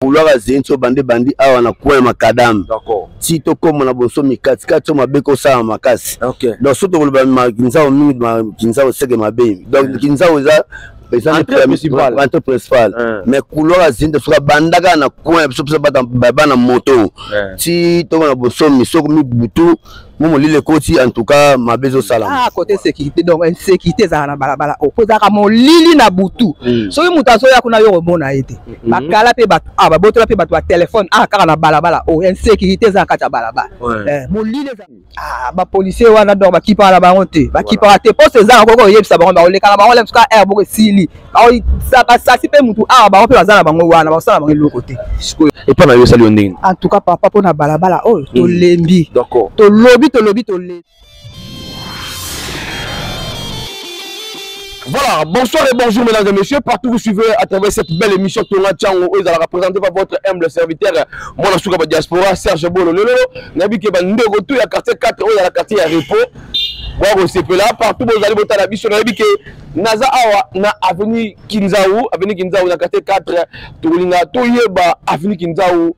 couloir à Zinto bandi awa na coin makadam. D'accord. Si to comme na bonso mikati kati mabeko sa makasi. OK. Donc surtout le kinza mingi kinza seke mabe. Donc kinza oza entrée principale. Mais couloir à Zinto sur bandaka na coin sur baba na moto. Si to na bonso misoko mi butu mon lile koti en tout cas ma bezo salam. Ah côté sécurité donc insécurité za na balabala opozaka mon lili na butu. Soki mutaso ya kuna yo mona ete. Bakala pe bat ah ba botola pe bat wa téléphone ah kaka na balabala o insécurité za kata balabala. Mon lili za ah ba policier wana donc ba kipa na bango te. Ba kipa te poste za koko yebisa bango ba oleka na bango le ska air boko sili. Ba sa si pe mutu ah ba pe bazana bango wana ba sala bango le côté. Et pas na yo sali onding. En tout cas papa po na balabala oh to lembi. D'accord. To lobby to lobby to le. Voilà, bonsoir et bonjour mesdames et messieurs, partout où vous suivez à travers cette belle émission Tonga Tchango, où vous allez représenter par votre humble serviteur, mon Souka Diaspora, Serge Bolo, Nabi Kebande, retour à quartier 4, où il y a la quartier à repos. Bon, c'est là, partout où vous allez voter la mission, Nabi Ke Naza Awa, na avenue Kinzaou, na quartier 4, Touringa, Toyeba, avenue Kinzaou.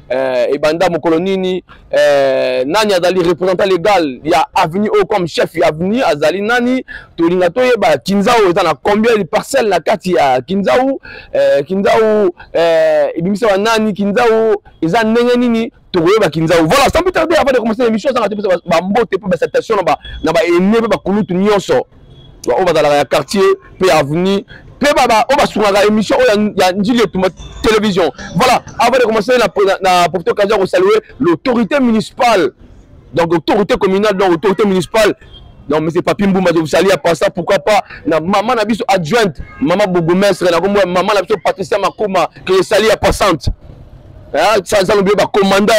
Et banda mokolonini nani azali représentant légal il y a avenue au comme chef il y a avenue azali nani tolinga toyeba Kinzaou eza na combien de parcelles na kati ya Kinzaou ebimisa wa nani Kinzaou eza ndenge nini toyeba Kinzaou. Voilà, sans plus tarder avant de commencer l'émission ça va ba mbote pour ba citation na ba ene ba kulutu nyonso on va dans la quartier pe avenue pe baba on va sur la émission ya njili et télévision. Voilà, avant de commencer na pour occasion de saluer l'autorité municipale, donc l'autorité communale, donc l'autorité municipale. Donc monsieur Papi Mbouma de vous saluer à ça, pourquoi pas na maman na biso adjointe maman bourgmestre na comme maman na biso Patricia Makoma que saluer à passante. Ah ça oublier ba commandant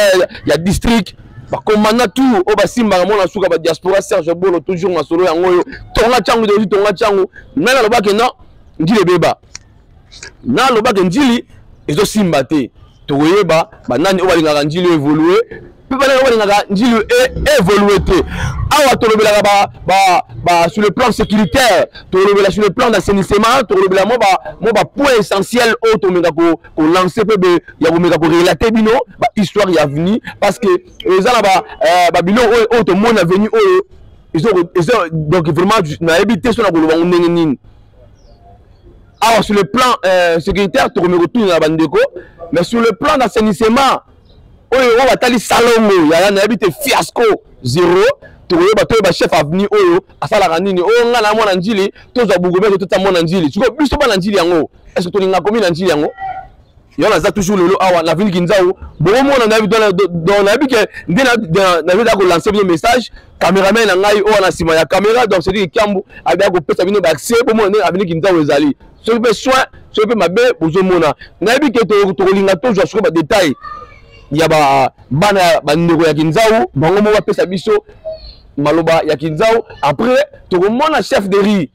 ya district ba commandant tout au basimba mon Souka ba diaspora Serge Bolo toujours na solo yango tonga changu de tonga changu na loba que non njili beba na loba ke njili ezo simba te toyeba banani obalingaka njili évoluer pe banani obalingaka njili évoluer te awa tolobelaka ba sur le plan sécuritaire tolobela sur le plan d'assainissement tolobela mo ba point essentiel o tomeka ko lancer pe ya komeka ko relater bino ba histoire ya venir parce que ezala ba bilo o to mona venir o donc vraiment na habité sur na koloba ndenge nini. Alors sur le plan sécuritaire, tu remets retour dans la bandeko, mais sur le plan d'assainissement, on va t'aller salongo, il y a un habité fiasco zéro, tu remets chef avenue oyo, à ça la ranine, on a la mon anjili, tous les bougomètres tout à mon anjili. Tu vois, plus pas l'anjili yango, est-ce que tu n'as combien d'anjili yango? Il y en a toujours le lot à la ville Kinzaou. Bon, moi on a vu dans la vie que dans lancer un message, caméraman nangai o na sima ya caméra donc c'est dit Kambu avec ko pesa bino ba accès pour moi avenir Kinzaou ezali. Ce qui fait soin, ce qui fait mabe pour mona. Na bi ke to linga to je sur ba détail. Il y a ba bana bandeko ya Kinzaou, bango mo ba pesa biso maloba ya Kinzaou. Après to mona chef de riz.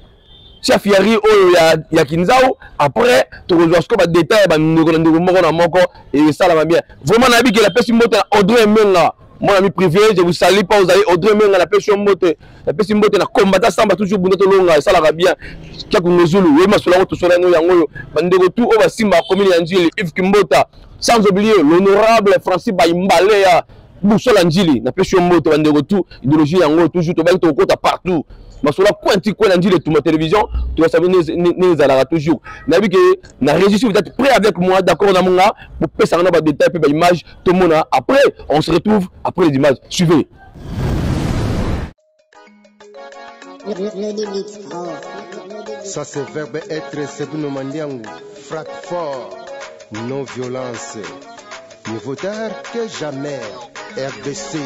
Chef Yari oyo ya Kinzaou après tu rejoins ce que détail ba ndeko na moko et ça la va bien vraiment na bi que la personne moto Audrey Menga mon ami privé je vous salue pas vous allez Audrey Menga la personne moto na combattant samba toujours bunoto longa ça la va bien kaku nozulu we masolo to sola no yango ba ndeko tout o ba simba commune ya Njili Yves Kimbota sans oublier l'honorable Francis Baimbale ya Bousola Njili na personne moto ba ndeko tout idéologie yango toujours to ba to kota partout. Masola quanti quoi l'anjili de ma télévision, tu vas savoir ne zalara toujours. Nabi que na régissé vous êtes prêt avec moi d'accord na monga pour passer dans des détails puis images tout le monde après on se retrouve après les images suivez. Ça c'est verbe être c'est pour nous mandiangu frappe fort non violence mieux vaut tard que jamais RDC.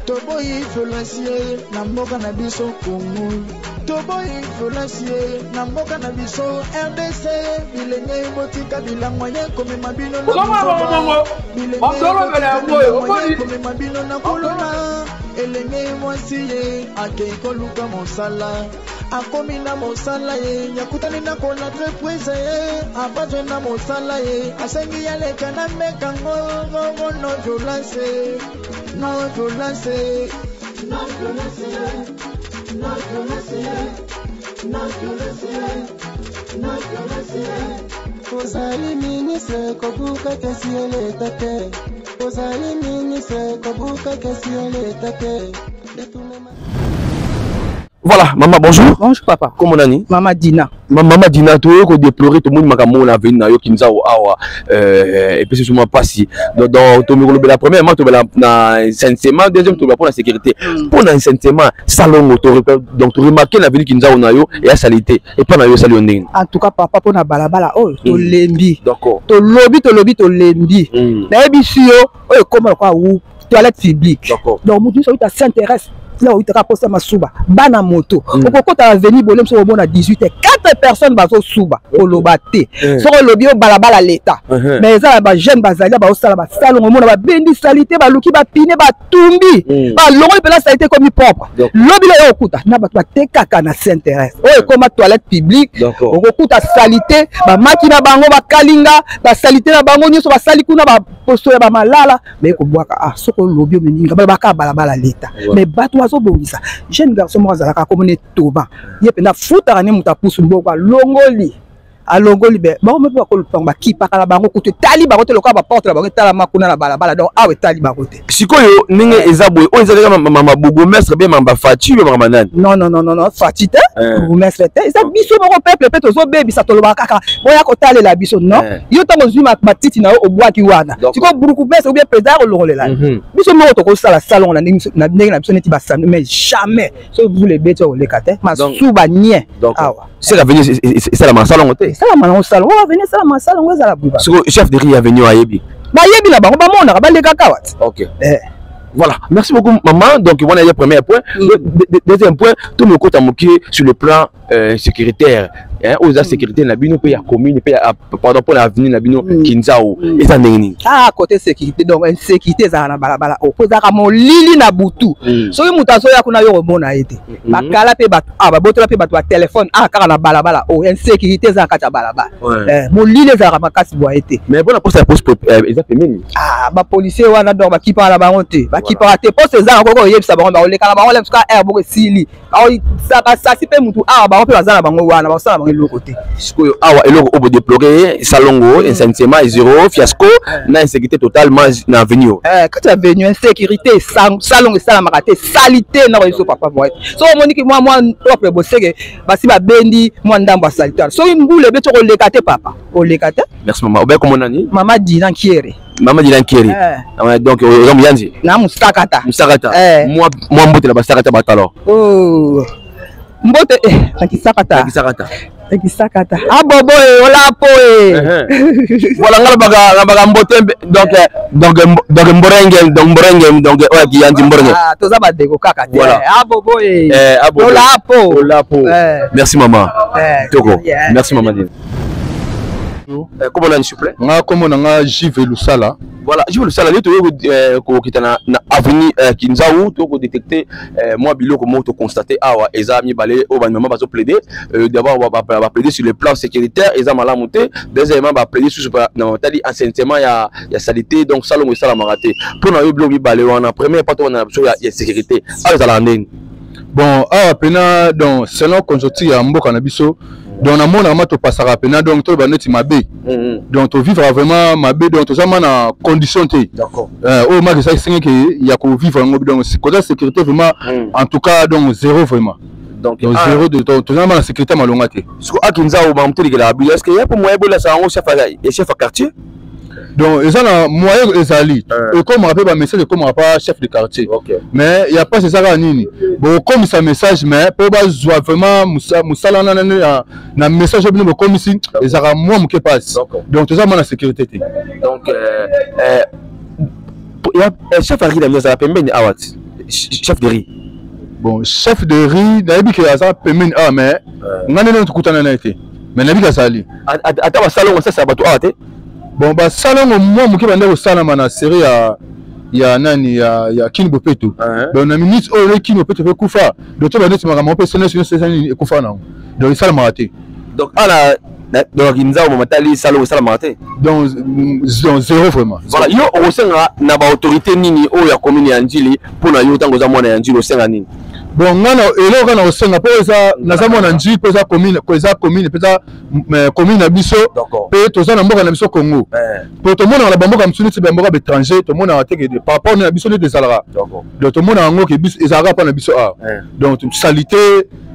Toboyi violancier na mboka na biso Congo. Toboyi violancier na mboka na biso RDC. Bilenge botika bilangwanye komema bino na komema bino na kolona. Elenge mwasi ye ake koluka mosala. akomi na mosala ye yakutani na kola entreprise ye apajo na mosala ye asengi yaleka na mekango no violence no violence no violence no violence no violence no violence ozali ministre kobuka kesi eleta te ozali ministre kobuka kesi eleta te. Voilà, maman, bonjour. Bonjour, papa. Comment on a dit? Maman Dina. Maman Dina, tu as déploré tout le monde, maman, on a vu na yo kinza ou awa, et puis c'est sûrement pas si. Donc, la première, tu as sentiment, deuxième, tu as pour la sécurité. Pour un sentiment, salon, donc tu remarques la ville kinza ou na yo et la salité, et pas na yo sali onding. En tout cas, papa, pour na balabala, oh, to lembi. D'accord. To lobby, to lembi. Na ebi si yo, oh, comment quoi, ou toilette publique. D'accord. Donc, mon Dieu, ça s'intéresse. Là où il t'a posé ma souba, bana moto. Au coco t'as venu bolem sur au bon à 18h. 4 personnes baso souba, au lobate. Sur le lobby au balabala l'état. Mais ça là jeune bazali ba au salaba salon au monde ba bendi salité ba luki ba pine ba tumbi. Ba longo pe la salité comme propre. Lobby là au kuta na ba te kaka na s'intéresse. Oh comme toilette publique. Au coco t'as salité ba makina bango ba kalinga, ba salité na bango nyoso ba sali kuna ba posto ya ba malala. Mais ko boaka ah soko lobby au meninga ba ka balabala l'état. Mais bato ça jeune garçon moi zalaka comme ne toba yepena futa rane muta pusu mboka longoli a longoli be ba me ko lupanga ki pakala bango kutu tali ba kote loka ba porte la ba tala makuna na balabala donc awe tali ba kote sikoyo ninge ezaboy o ezaleka mama bourgmestre be mama Fati be mama nani non Fati te bourgmestre te ça biso moko peuple pe tozo be bisa toloba kaka boya ko tale la biso non yo tango zuma matiti na o boaki wana siko bourgmestre ou bien président longolela biso moko to ko sala salon na ndenge na biso neti ba sanu mais jamais so vous les bêtes o lekate ma suba nie awa c'est la venue c'est la salon te ça la manon salon on va venir ça la salon on va la buba so chef de riz a venu à yebi ba yebi na ba mona ba leka kawat OK voilà, merci beaucoup maman. Donc voilà le premier point. Deuxième point, tout le côté sur le plan sécuritaire. Aux sécurité na bino pe ya commune pe pardon pour l'avenir na bino Kinzao et ndengini. Ah côté sécurité donc insécurité za na balabala opoza ka molili na butu. So yo mutaso ya kuna yo mona ete. Bakala pe bat ba botola pe bat wa téléphone kaka na balabala insécurité za kata balabala. Molili za ka makasi bo ete. Mais bon pour ça pose exact mini. Ba policier wana donc ba kipa na bango te. Ba kipa te pose za ko yebisa bango ba oleka na bango lem ska bo sili. Ba sa si pe mutu ba pe bazana bango wana ba sala le côté sikoyo awa eloko obo déplorer salongo insentement zéro fiasco na insécurité totalement na avenue quand tu as venu insécurité salon et sala maraté salité na reso papa moi so moniki moi propre boseke basi ba bendi moi ndamba salité so mbule beto ko lekate papa o lekate merci maman obe comme nani maman Dina Kiere maman Dina Kiere donc on yanzi na mustakata moi mbote la bastakata batalo oh mbote nakisakata Kisakata. Ah bobo ola po voilà ngala mbote donc mborenge donc qui yanzi mborenge ah toza ba deko kaka te ah bobo ola po merci maman toko merci maman comment on a s'il vous plaît nga comment nga Jive Lusala voilà Jive Lusala les to ko kitana na avenue Kinzao to ko détecter moi biloko mo to constater awa ezami balé au maman bazo plaider d'abord on va plaider sur le plan sécuritaire ezama la monter deuxièmement va plaider sur na tali assainissement ya salité donc salon et sala maraté pour na yo blogi balé wana premier pas on a ya sécurité alors ça la ndeni bon pena donc selon conjoncture ya mboka na biso donc na mona mato passera pena donc to ba neti mabe donc to vivre vraiment mabe donc to zama na condition te d'accord o ma que ça c'est que ya ko vivre ngo donc côté sécurité vraiment en tout cas donc zéro vraiment donc zéro de to zama na sécurité malonga te siko akinza o ba mteli la bi est-ce que ya pour moi bola ça on chef à quartier donc ils ont un moyen ezali et comme on appelle un message comme on pas chef de quartier mais il y a pas c'est ça là nini bon comme ça message mais pour pas jouer vraiment musala na message bien comme ici ils ont moi qui passe donc tout ça la sécurité donc il y a chef à riz dans la pembeni awat chef de riz bon chef de riz d'habitude que ça pembeni mais ngane non tukutana na été mais n'habitude ça ali ata ba salon ça bato awate bon bah salon moi qui va aller au salon na série ya nani ya Kini Bopeto donc na minute oyo Kini Bopeto pe kufa donc to ba neti makambo pe sene kufa na donc ça m'a raté donc ala donc Kinzao Matali salo sala maraté donc zéro vraiment voilà yo osenga na ba autorité nini oyo ya commune ya Njili pona yo tango za mwana ya Njili osenga nini bon ngana eloko na osenga po eza naza mwana Njili po eza commune po eza commune na biso pe toza na mboka na biso Congo po to mona na bamboka msuni ti bamboka étranger to mona teke par rapport na biso ne desalaka donc to mona ngo ke biso ezaka pa na biso donc salité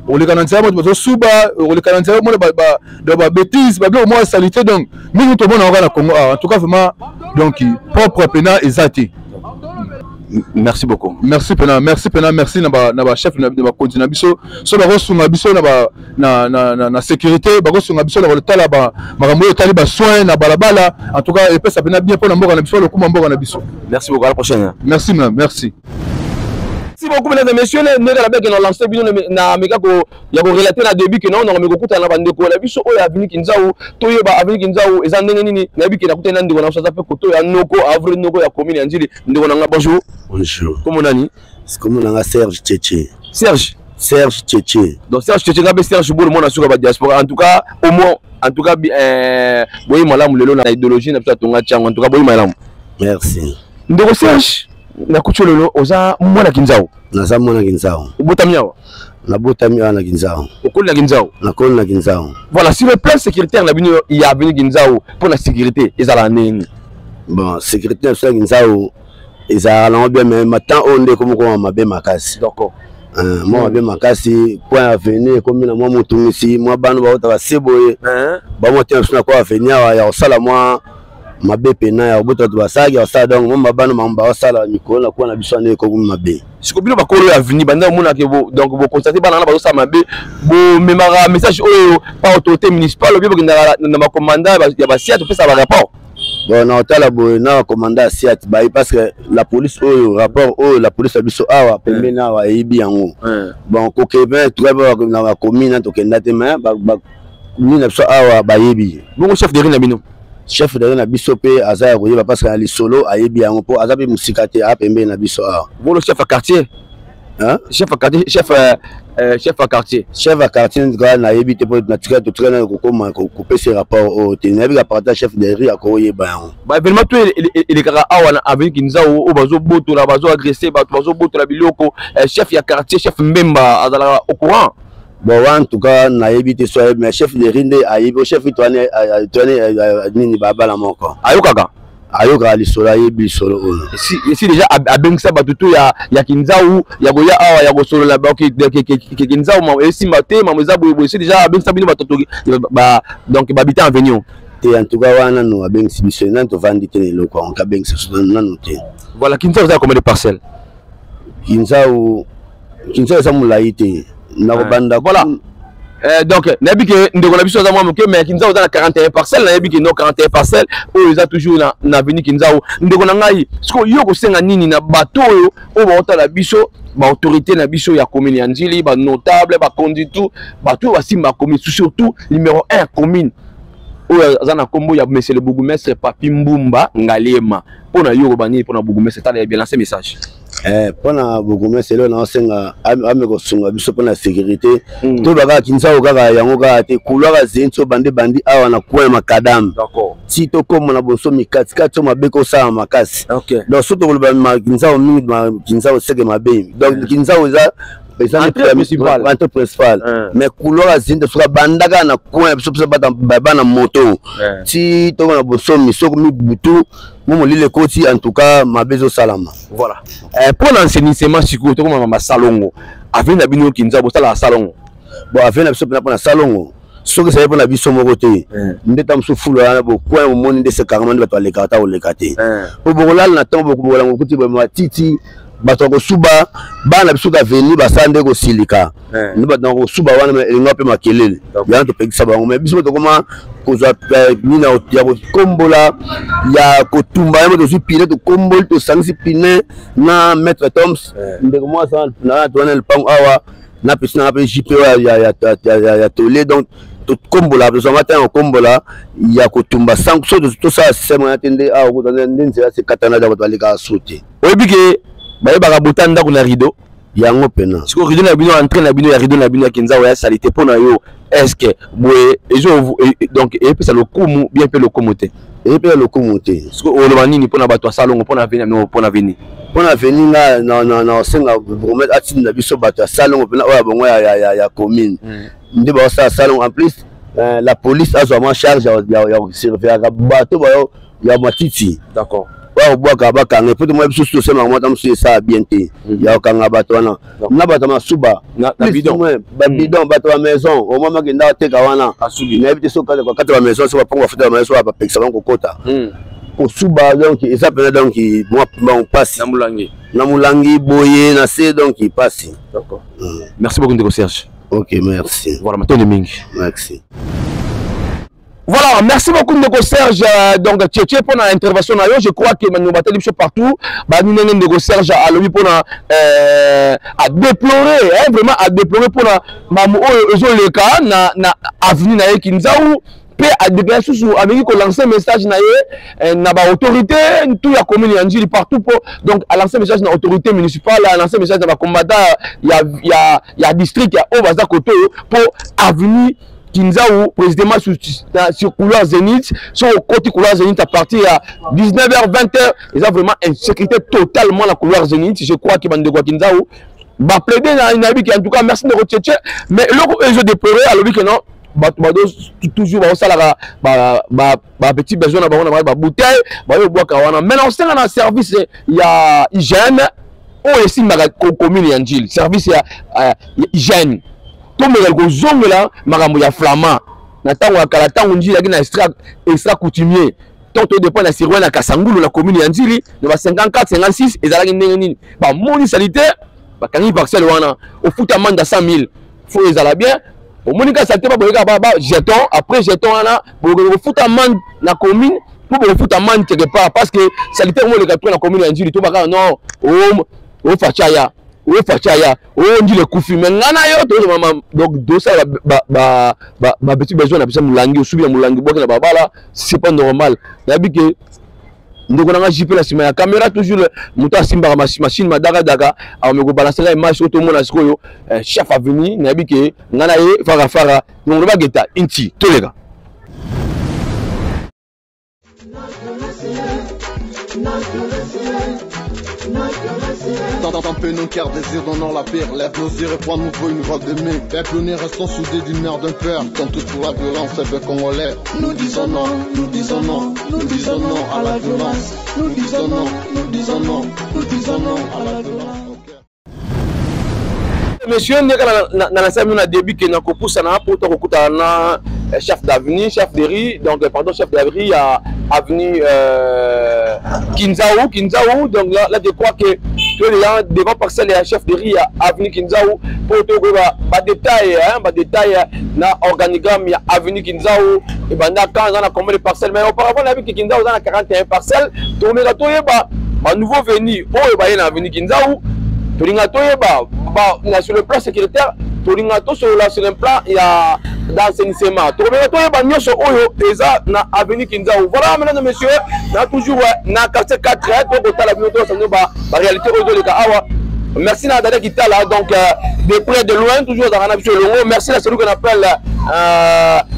on les canadiens moi suba on les canadiens moi ba bêtises ba bien moi salité donc nous tout le monde na Congo en tout cas vraiment donc propre pena exacté. Merci beaucoup. Merci pena merci na ba chef na ba continue biso so ba kosunga biso na sécurité ba kosunga biso na tala ba makambo yo tali ba soin na balabala en tout cas et ça pena bien pour na mboka na biso le kuma mboka na biso. Merci beaucoup, à la prochaine. Merci madame, merci. Merci beaucoup mesdames et messieurs, nous avons lancé na meka ko ya ko relater na début que non on meko kuta na bandeko la biso oyo Avenue Kinzao toyeba Avenue Kinzao eza ndenge nini na biki na kutena ndeko na South Africa koto ya noko avril noko ya commune ya Njili ndeko na nga bonjour. Bonjour. Comment nani? C'est comme na Serge Tchétché. Serge Tchétché. Donc Serge Tchétché ngabe Serge Boule mona suka ba diaspora en tout cas au moins en tout cas boyi malamu lelo na idéologie na pisa tonga chango en tout cas boyi malamu. Merci. Ndeko Serge na kuchololo oza mwana Kinzao. Naza mwana Kinzao. Ubutamiawa. Na botamiawa na Kinzao. Okoli na Kinzao. Na koli na Kinzao. Voilà, sur le plan sécuritaire na bino ya Avenue Kinzao pour la sécurité ezala nini? Bon, sécurité na Kinzao ezala bien mais maintenant on est comme mabe makasi. D'accord. Moi mabe makasi point avenue comme na moi mutungisi moi bana ba ota seboye. Ba mo tena suna kwa avenue ya osala moi mabe pena ya obuto to basagi osala donc mo mabana mamba osala mikolo na kwa na biso ne ko mabe. Siko bino ba kolo avenue banda mona ke bo donc bo constater bana na ba osala mabe bo memara message oyo pa autorité municipale obi bo na ma commandant ya ba siat pesa ba rapport. Bon na otala bo na commandant siat ba parce que la police oyo rapport oyo la police biso awa pembe na wa ebi yango. Bon ko ke ben très ba na commune to kenda te mais ba ni na biso awa ba yebi. Bon chef de rue na bino. Chef de na biso pe aza koyeba parce que ali solo ayebi yango po aza pe musikate a pembe na biso a bon le chef à quartier chef à quartier chef à quartier na yebi te po na tika to traîner ko koma ko pese rapport au tenabi ka partage chef de rue akoyeba yango ba événement to il est kaka awana avec Kinzao o bazo boto la bazo agresser bazo boto la biloko chef ya quartier chef Mbemba azala au courant. Bon, en tout cas, na évité soit mais chef de rinde a évi chef tourné nini baba la moko. Ayoka ali sola yebi solo. Si déjà a bengsa batutu ya Kinzao ya goya awa ya go solo la ba ke Kinzao ma esi mate ma meza boye c'est déjà a bengsa bino batutu ba donc babita en venir. Et en tout cas wana no a bengsi biso nan to vandi te le ko on ka bengsa nan te. Voilà Kinzao ça combien de parcelles? Kinzao ça moulaïté. Voilà. Donc, n'habite ndeko na biso za mwa moke mais Kinzao dans 41 parcelles, n'habite no 41 parcelles, o eza toujours na avenue Kinzao. Ndeko na ngai, siko yo ko senga nini na bato oyo o ba ota la biso, ba autorité na biso ya commune ya Njili, ba notable, ba conduite, bato ba simba commune surtout numéro 1 commune. O za na kombo ya monsieur le bourgmestre Papi Mbumba Ngalema. Pona yo ko bani pona bourgmestre tala bien lancer message. Pona bourgmestre là na senga ame ko sunga biso pona sécurité to baka Kinzao kaka yango ka te couloir zinso bandi awa na coin makadam. D'accord. Si to comme na bonso mikati kato mabeko sa makasi. OK. Donc surtout le Kinzao mingi Kinzao seke mabe. Donc Kinzao za entrée principale mais couloir zinso suka bandaka na coin biso bata bana moto. Si to na bonso misoko mi butu Momo lile koti en tout cas ma bezo salama. Voilà. Pour l'enseignement siko to comme ma salongo. Avec na bino Kinzao sala salongo. Bon avec na biso na salongo. Ce que ça pour na biso mo côté. Ndeta mso fulu na bo coin au monde de ce carrément bato lekata o lekate. Pour bola na temps beaucoup bola ngoti ba matiti bato ko suba bana biso ka venir basande ko silika. Ni bato ko suba wana elinga pe makelele. Ya to pekisa bango mais biso to koma kozwa mina ya kombola ya kotumba ya moto pile to kombol to sangisi pine na maître Toms ndeko moi ça na tourner le pang awa na piscine na pe JP ya tolé donc kombola besoin matin kombola ya kotumba sanction tout ça c'est moi attendez ah ko nzela c'est katana da bato alika sauter oyebike baye bakabota ndako na rideau yango pena siko rideau na bino entrée na bino ya rideau na bino ya Kinzao ya salité pona yo est-ce que boye donc et puis ça le kumu bien peu le komote et puis le komote siko oloba nini pona bato salongo pona venir no pona venir nga na senga promet atine na biso bato salongo pena oya bongo ya commune ndi ba sa salongo en plus la police a vraiment charge ya surveiller bato bayo ya matiti d'accord wa boaka bakanga peut moi biso c'est ma mota musu ça bien té ya kanga bato wana na bato masuba na bidon ba bidon bato wa maison au moment que nda teka wana asubi na ebite so kale kwa kati wa maison so ba pongo futa wa maison ba peksa bango kota au suba donc et ça peut donc moi on passe na mulangi boye na c'est donc il passe d'accord merci beaucoup Ndeko Serge. OK merci voilà maintenant mingi merci. Voilà, merci beaucoup Ndeko Serge. Donc Tchétché pour l'intervention na yo, je crois que nous battons partout. Bah nous Ndeko Serge à lui pour à déplorer, hein, vraiment à déplorer pour mamu le cas na avenue na Kinzao pe à déclarer sous Amérique ko lancer message na na ba autorité tout la commune Yanjili partout pour donc à lancer message na autorité municipale, à lancer message na ba combattant il y a district il y a Obaza Koto pour avenue Kinzao précisément sur couleur Zénith, sur le côté couleur Zénith à partir de 19h, 20h, ils ont vraiment insécurité totalement la couleur Zénith. Je crois qu'ils vont de Kinzao. Bah plaider dans une habitude en tout cas merci de Tchétché. Mais le ils ont déploré à l'objet que non, toujours petit besoin de bouteille, maintenant c'est un service il y a hygiène, ou ici commune Yanjil, service hygiène. Tout le monde là, marambo ya flamand. Na tango ya kala tango njili na extra coutumier. Tant tout dépend na sirwa na Kasangulu la commune ya Njili, de 54 56 ezalaki ndenge nini. Ba moni sanitaire, ba kangi parcelle wana, au foot amende à 100 000. Faut ezala bien. Au monika santé pas boyeka ba jeton, après jeton wana, au foot amende na commune, pour au foot amende quelque part parce que sanitaire mo le capteur na commune ya Njili to baka non, au fachaya. Oui, Fachaya, on dit le koufi, mais ngana yo to mama donc dosa ba petit besoin na pesa mulangi osubi mulangi boka na babala c'est pas normal. Ya bi que ndoko na jipe la sima ya caméra toujours muta simba machine madaka daka a me ko balancer la image to mona sikoyo chef avenue na bi que ngana ye fara donc ba geta inti tolega. Tant peu nos cœurs désirent dans la pire. Lève nos yeux et prends nouveau une voix de mai. Peuple unis restons soudés d'une mère d'un père. Tant toute pour la violence, peuple congolais. Nous disons non, nous disons non, nous disons non à la violence. Nous disons non, nous disons non, nous disons non à la violence. Monsieur, on a début que nous avons chef d'avenue, chef de riz, donc pardon, chef d'avenue, il y a avenue Kinzao, donc là je crois que tous les gens devant parcelle et chef de riz, il y a avenue Kinzao, pour tout détail, na organigramme, il y a avenue Kinzao, et ben quand on a combien de parcelles, mais auparavant on a vu que Kinzao on a 41 parcelles, tout le monde nouveau venu, oh il y a avenue Kinzao. Sur le plan sécuritaire, sur le plan il y a d'enseignement. Avenue Kinzao. Voilà, mesdames et messieurs, on a toujours na quartier 4 la réalité merci à Dada Kitala, donc de près de loin, toujours dans la Longo. Merci à celui qu'on appelle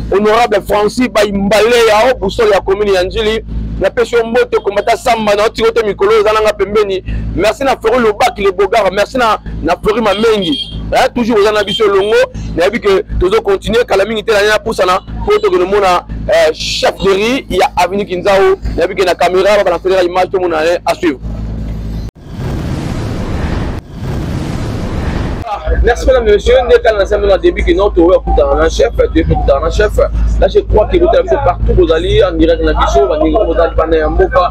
honorable Francis Baïmbale, au Boussol, la commune Yanjili. La pêche moto comme ta samba na tirote mikolo zalanga pembeni. Merci na Flori Lobak le Bogar, merci na Flori Mamengi. Toujours aux anabiso longo, na bi que toujours continuer kalami ngite na poussana pour to le mona chef de riz, il y a avenue Kinzao, na bi que na caméra va faire image tout monde à suivre. Merci mesdames et messieurs, dès qu'on a début que notre chef, là je crois que vous avez fait partout vous allez en direct dans la biso, vous allez parler en boca,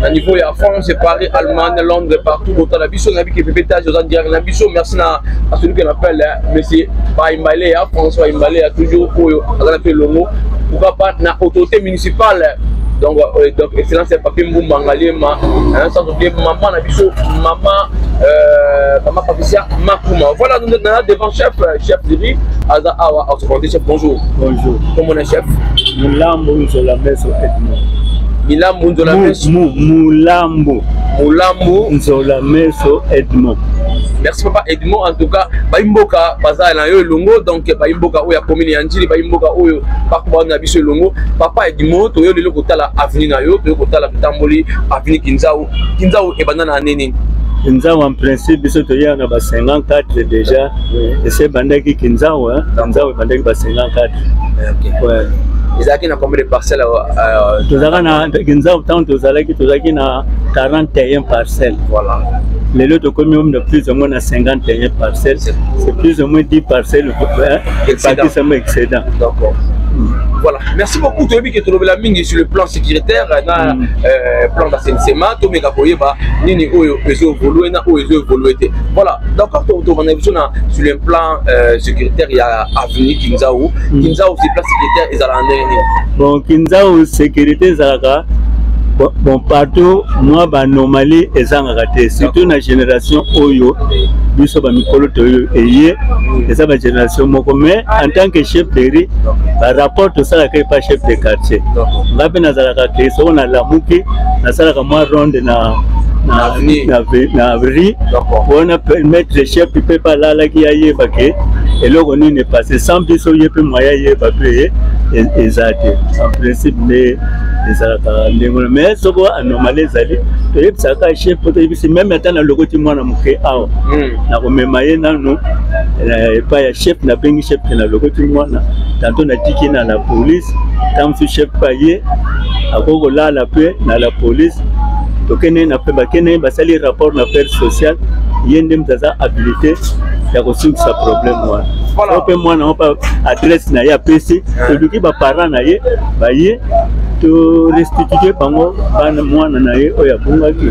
à niveau de France, Paris, Allemagne, Londres, partout vous allez la biso, on a vu que PPT vous en direct dans la biso. Merci à celui qu'on appelle monsieur Baïmbale, François Baïmbale, toujours pour le mot, pourquoi pas na autorité municipale. Donc excellence Papi Mboumangali, sans oublier maman Nabiso, maman Maman Patricia Makuma. Voilà, nous sommes devant chef Diri. Aza Awa, chef, bonjour. Bonjour. Comment est chef? Mulambo Nzola Meso Edmond. Milambo Nzola Meso. Mulambo Nzola Meso Edmond. Merci papa Edmond, en tout cas Baimboka baza na yo longo, donc Baimboka oyo commune Yanjili, Baimboka oyo partout na biso longo. Papa Edmond to yo lelo kotala avenue na yo, to kotala Bitamboli avenue Kinzao e banana nini. Kinzao en principe biso to ya na ba 54 déjà et c'est bandaki Kinzao hein, Kinzao bandaki ba 54. OK. Ouais. Ils ont na combien de parcelles tozaka na Kinzao tant tozaki na 41 parcelles. Voilà. Les lots de communes de plus ou moins à 51 parcelles, c'est plus ou moins 10 parcelles excédent. D'accord. Voilà, merci beaucoup. Tu as vu que tu as la mine sur le plan sécuritaire, plan d'assainissement, tu as vu que voilà, d'accord, tu as sur le plan sécuritaire, il y a Avenue Kinzao. Kinzao, c'est le plan sécuritaire, ils ont bon, Kinzao, sécurité, bon, partout, moi, anomalie et raté. Surtout la génération Oyo, biso ba mikolo toyo eye, et ça, la génération Moko. Mais en tant que chef de riz, par rapport à ça, la pas chef de quartier. On va bien on a la mouki, na salaka moi ronde na riz, on a permettre le chef, il peut pas là qui a yé baké, et là on est passé sans biso yé peut moyen yé baké, et ça en principe les mais ce qu'on a anomalie zali et ça a chef peut-être même maintenant le logo moi na muke awa na komemaye nanu pas ya chef na bengi chef na logo moi na tantôt na tiki na la police tant que chef payé akoko là la paix na la police to kene na pe ba kene ba sali rapport na affaire sociale yende mzaza habilité ya kosoudre sa problème moi voilà pe moi na pas adresse na ya PC to duki ba parents na ye ba ye to restituer bango bana mwana na ye oya bungaki.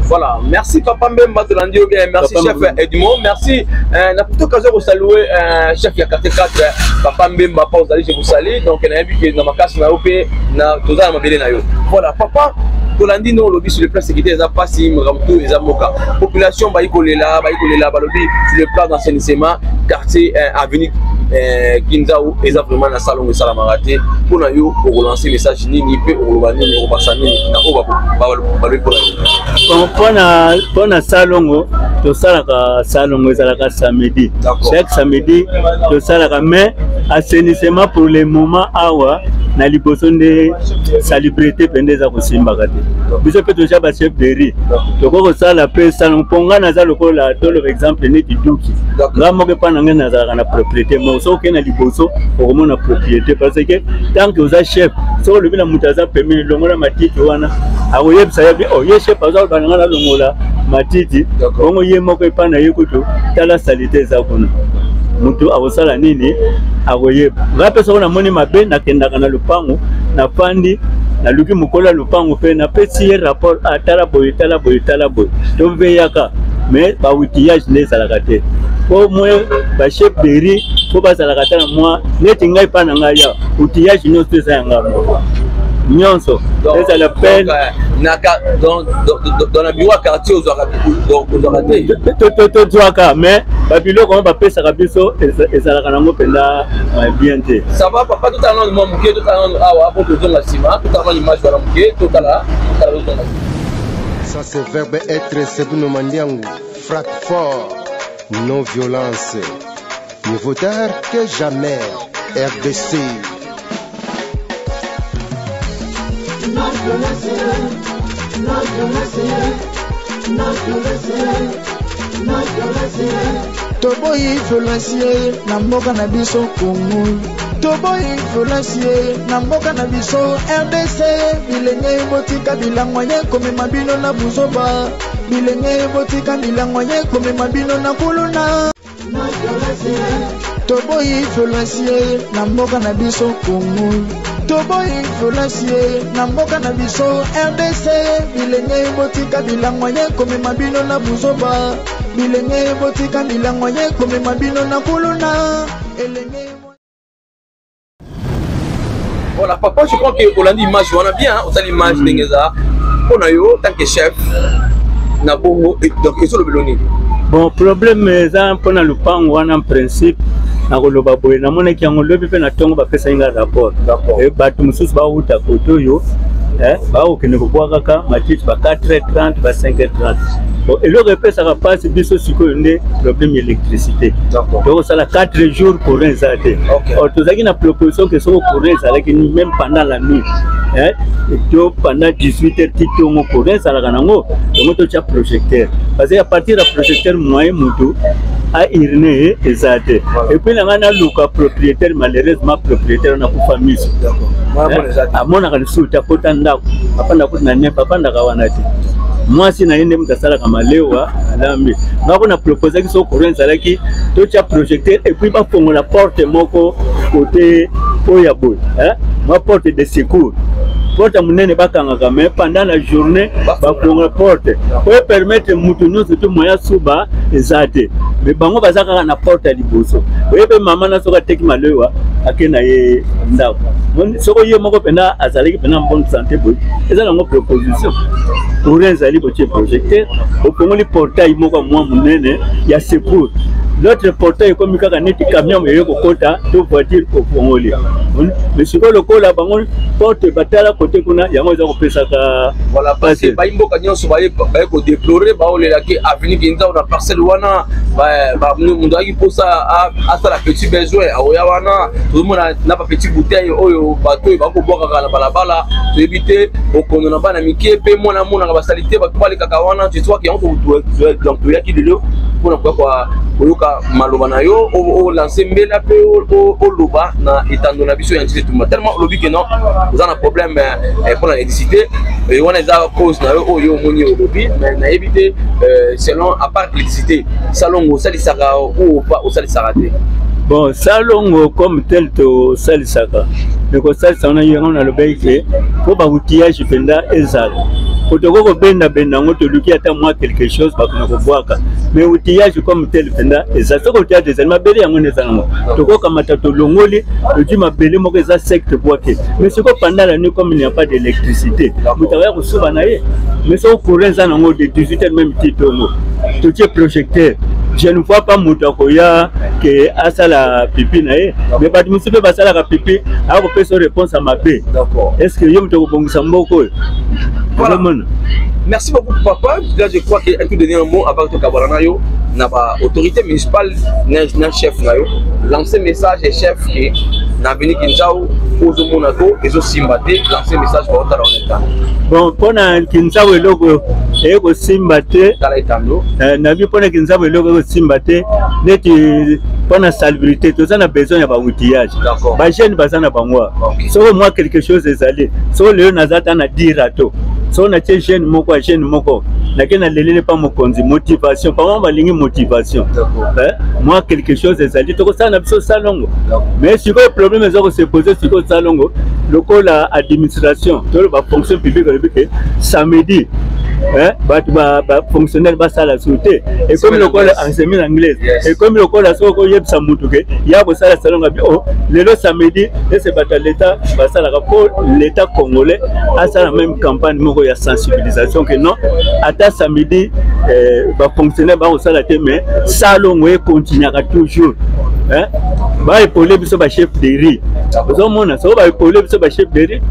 Voilà, merci Papa Mbemba de l'Andio, merci Papa chef Edmond, merci. N'a plutôt qu'à vous saluer, chef Yakate 4, Papa Mbemba, je vous salue. Donc, on a vu que dans ma casse, on a opé, na toza ma belle na yo. Voilà, Papa. Tolandi no lobby sur le plan sécurité, ça passe Mramto et Zamoka. Population Baïkolela, Balobi sur le plan d'assainissement, quartier avenue Kinzao, et ça vraiment la salon de Salamaraté. Pour nous, pour relancer le message, ni peut au Robani, au Bassani, au Balobi pour la pour na salon, to salaka salon ezalaka samedi. Chaque samedi, to salaka mais assainissement pour le moment awa na liboso de salubrité pendeza kosimba kate. Biso pe to jaba chef de riz. To ko sala pe salon ponga na za lokola to le exemple ne diduki. Ngamo ke pana ngena za na propriété mo so ke na liboso ko mona propriété parce que tant que oza chef so le bila mutaza permis longola matiti wana akoyebisa yabi oh ye chef azal bananga na longola matiti bongo ye moko pana yekuto tala salité za kuna mutu akosala nini akoyeba ngape soko na moni mabe nakendaka na lupango na pandi na luki mukola lupango pe na pesi rapport atala boy to veyaka mais ba outillage ne salaka te po moi ba chef de riz po ba salaka ta moi neti ngai pa na ngai ya outillage no te sa ngamo nyonso c'est la peine dans la bureau quartier aux oraté mais babilo comment ba pesa kabiso ezalaka nango penda bien te ça va papa tout à l'heure moi muké tout à l'heure awa pour te donner la ciment tout à l'heure image voilà muké tout à l'heure ça c'est verbe être Sebuno Mandiangu frappe fort non violence mieux vaut tard que jamais RDC. Toboyi violence na mboka na biso Congo. Toboyi violence na mboka na biso RDC. Bilenge botika bilangwanye komema bino na buzoba. Bilenge botika bilangwanye komema bino na kuluna. Toboyi violence na mboka na biso Congo. Toboyi violence na mboka na biso RDC. Bilenge botika bilangwanye komema bino na buzoba. Bilenge botika bilangwanye komema bino na kuluna. Voilà papa, je crois que Hollande image on a bien, on a l'image d'Engeza. On a eu tant que chef na bongo donc eso le beloni. Bon problème eza mpona lupango wana en principe na koloba boye namona ki yango lobi pe na tongo ba pesa inga rapport. Et bato mususu ba uta koto yo ba okene ko kwa kaka match ba 4h30 ba 5h30. Bon et le repère ça va passer biso siko nde problème électricité. Donc ça la 4 jours pour un zate. Autozaki na proposition que so pour un zate même pendant la nuit. Et pendant 18h titongo pour un zate kanango donc to cha projecteur. Parce que à partir de projecteur moyen mutu a irne ezate. Et puis na ngana luka propriétaire malheureusement propriétaire na ku famille. Amona ka suta potanda apanda kuti na ne papanda kawanati. Moi si na yende mutasala kama lewa alambi ngako na proposer ki so kurenza laki to cha projecteur et puis ba fongola porte moko côté oyaboy ma porte de secours porte munene bakanga kama pendant la journée ba fongola porte pour permettre mutu nyonso to moya suba ezate mais bango bazaka na porte liboso oyebe mama na soka teki malewa akena ye ndako soko ye moko pena azalaki pena bonne santé boy ezala ngo proposition kurenza libo che projecteur au pongoli portail moko mwa munene ya secours l'autre portail comme kaka neti camion yeko kota to voiture ko pongoli mais siko lokola bango porte batala côté kuna yango za ko pesa ka voilà parce que ba imboka nyonso ba ko déplorer ba olela ki avenir kinza na parcelle wana ba mundu aki posa a sala petit besoin aoya wana tout le monde na pas petit bouteille oyo bato ba ko boka kala balabala to éviter okono na bana mike pe mona ba salité ba ko kaka wana tu vois qui ont donc tu yaki de pour quoi oyoka maloba na yo o lancer mbela pe o loba na etando na biso yanti tout tellement lobi que non vous en a problème pour l'électricité et on est à cause na yo moni o lobi mais na éviter selon à part l'électricité salon au salisaka ou pas au salisaka. Bon salon comme tel to salisaka mais ko salisa on a eu on a le baïke pour ba outillage penda ezal Kotoko benda ngoto luki ata moi quelque chose bakuna kobwaka mais outillage comme tel penda eza soko tia des mabele yango nezango toko kamata to longoli le mabele moko eza secte boake mais soko pendant la nuit comme il n'y a pas d'électricité mutawaya kusuba na ye mais soko courant za nango de 18h même titongo to tie projecteur je ne vois pas Moutakoya que asala pipi na ye mais pas musupe basala ka pipi a ko pesa réponse à ma paix. D'accord. Est-ce que yom to bongisa mboko? Voilà. Merci beaucoup papa. Là je crois qu'il a tout donné un mot avant que Kabaranayo n'a pas autorité municipale n'a chef nayo lancer message et chef qui n'a venu Kinzao aux Monaco et aux Simbate lancer message pour autant dans bon pona Kinzao logo et au Simbate na vi pona Kinzao logo au Simbate neti pona salubrité tout ça a besoin de outillage ba jeune bazana bangwa so moi quelque chose est allé so le nazata na dirato so na tie jeune moko nakena lelele pas mokonzi motivation pas ma ligne motivation moi quelque chose est allé to ça na biso salongo mais si le problème est de se poser sur le salongo le la administration to ba fonction publique le samedi ba fonctionnaire ba sala sauter et comme le col enseignement anglais et comme le col soko yeb samutuke ya bo sala salonga oh le samedi et c'est bata l'état ba sala pour l'état congolais a ça la même campagne moko ya sensibilisation que non ata samedi ba fonctionnaire ba sala te mais salongo et continuera toujours ba épauler biso ba chef de riz besoin mona so ba épauler biso ba chef de riz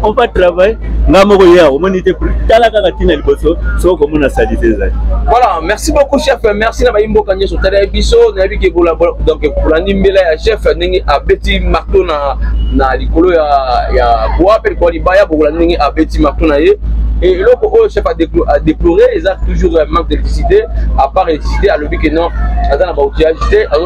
on va travailler ngamoko ya o monite tala kaka tina liboso so ko mona salite za. Voilà, merci beaucoup chef, merci na ba imbo kanye so tala biso na bi ke bola donc pour la nimbela ya chef ningi abeti marteau na likolo ya bois pe ko libaya bola ningi abeti marteau na ye. Et le chef a déploré, ils ont toujours un manque d'électricité, à part l'électricité, à l'objet que non, à la outillagité, à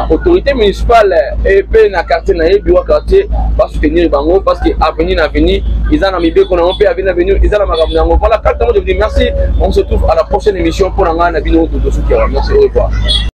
l'autorité municipale et puis dans le quartier, dans le quartier, va soutenir les bango parce qu'à venir, ils ont mis qu'on a un peu à venir, ils ont mis voilà, merci, on se retrouve à la prochaine émission pour un an, merci, au revoir.